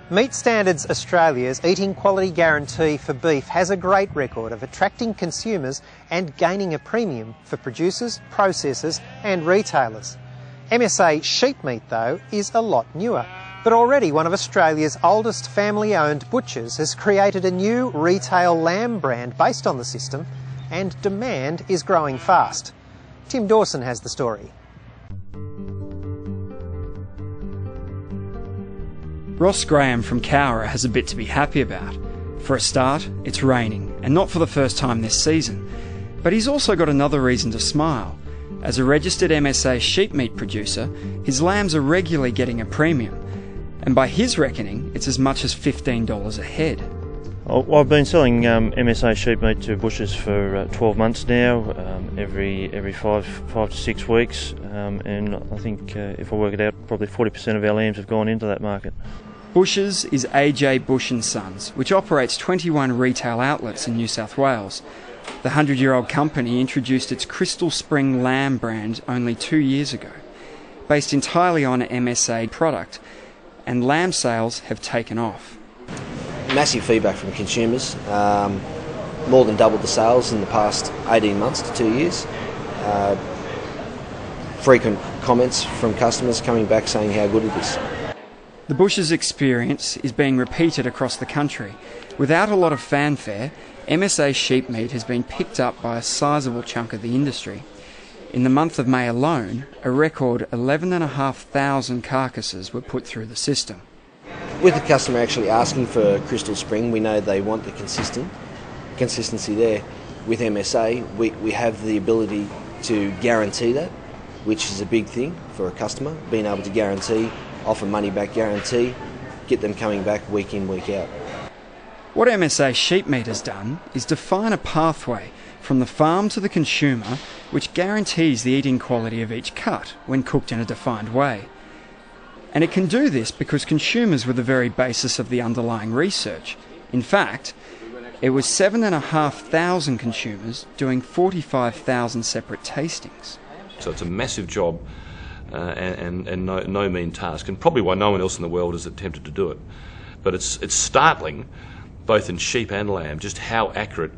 Meat Standards Australia's eating quality guarantee for beef has a great record of attracting consumers and gaining a premium for producers, processors and retailers. MSA Sheepmeat, though, is a lot newer, but already one of Australia's oldest family-owned butchers has created a new retail lamb brand based on the system, and demand is growing fast. Tim Dawson has the story. Ross Graham from Cowra has a bit to be happy about. For a start, it's raining, and not for the first time this season. But he's also got another reason to smile. As a registered MSA sheepmeat producer, his lambs are regularly getting a premium. And by his reckoning, it's as much as $15 a head. Well, I've been selling MSA sheepmeat to bushers for 12 months now, every 5 to 6 weeks, and I think if I work it out, probably 40% of our lambs have gone into that market. Bushers is AJ Bush & Sons, which operates 21 retail outlets in New South Wales. The 100-year-old company introduced its Crystal Spring lamb brand only 2 years ago. Based entirely on MSA product, and lamb sales have taken off. Massive feedback from consumers, more than doubled the sales in the past 18 months to 2 years. Frequent comments from customers coming back saying how good it is. The Bush's experience is being repeated across the country. Without a lot of fanfare, MSA Sheepmeat has been picked up by a sizeable chunk of the industry. In the month of May alone, a record 11,500 carcasses were put through the system. With the customer actually asking for Crystal Spring, we know they want the consistency there. With MSA, we have the ability to guarantee that, which is a big thing for a customer, being able to guarantee, offer money back guarantee, get them coming back week in, week out. What MSA Sheepmeat has done is define a pathway from the farm to the consumer which guarantees the eating quality of each cut when cooked in a defined way. And it can do this because consumers were the very basis of the underlying research. In fact, it was 7,500 consumers doing 45,000 separate tastings. So it's a massive job and no mean task, and probably why no one else in the world has attempted to do it. But it's startling, both in sheep and lamb, just how accurate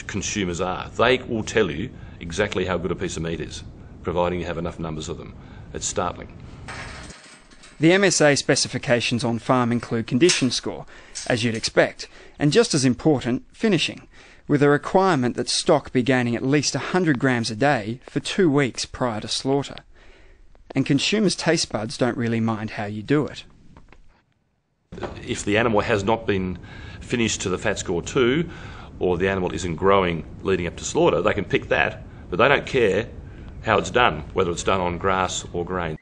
consumers are. They will tell you exactly how good a piece of meat is, providing you have enough numbers of them. It's startling. The MSA specifications on farm include condition score, as you'd expect, and just as important, finishing, with a requirement that stock be gaining at least 100 grams a day for 2 weeks prior to slaughter. And consumers' taste buds don't really mind how you do it. If the animal has not been finished to the fat score 2, or the animal isn't growing leading up to slaughter, they can pick that, but they don't care how it's done, whether it's done on grass or grain.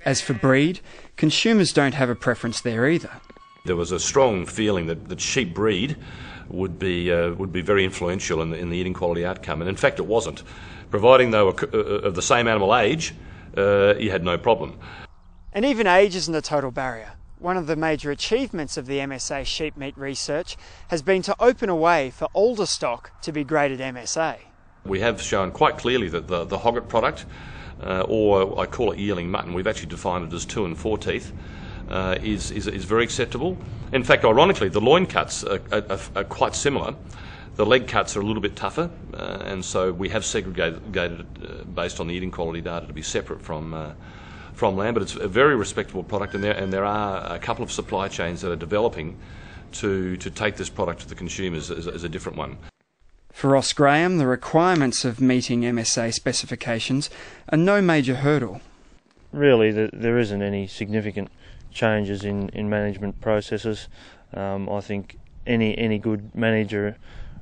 As for breed, consumers don't have a preference there either. There was a strong feeling that sheep breed would be very influential in the eating quality outcome, and in fact it wasn't. Providing they were of the same animal age, you had no problem. And even age isn't a total barrier. One of the major achievements of the MSA sheepmeat research has been to open a way for older stock to be graded MSA. We have shown quite clearly that the hogget product, or I call it yearling mutton, we've actually defined it as 2 and 4 teeth, is very acceptable. In fact, ironically, the loin cuts are quite similar. The leg cuts are a little bit tougher, and so we have segregated it based on the eating quality data to be separate from lamb. But it's a very respectable product, and there are a couple of supply chains that are developing to take this product to the consumers as a different one. For Ross Graham, the requirements of meeting MSA specifications are no major hurdle. Really, there isn't any significant changes in management processes. I think any good manager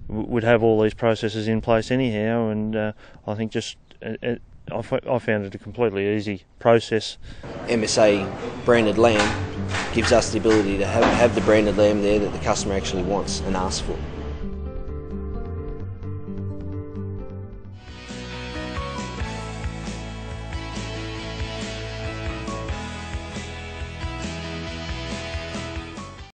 would have all these processes in place anyhow, and I think I found it a completely easy process. MSA branded lamb gives us the ability to have the branded lamb there that the customer actually wants and asks for.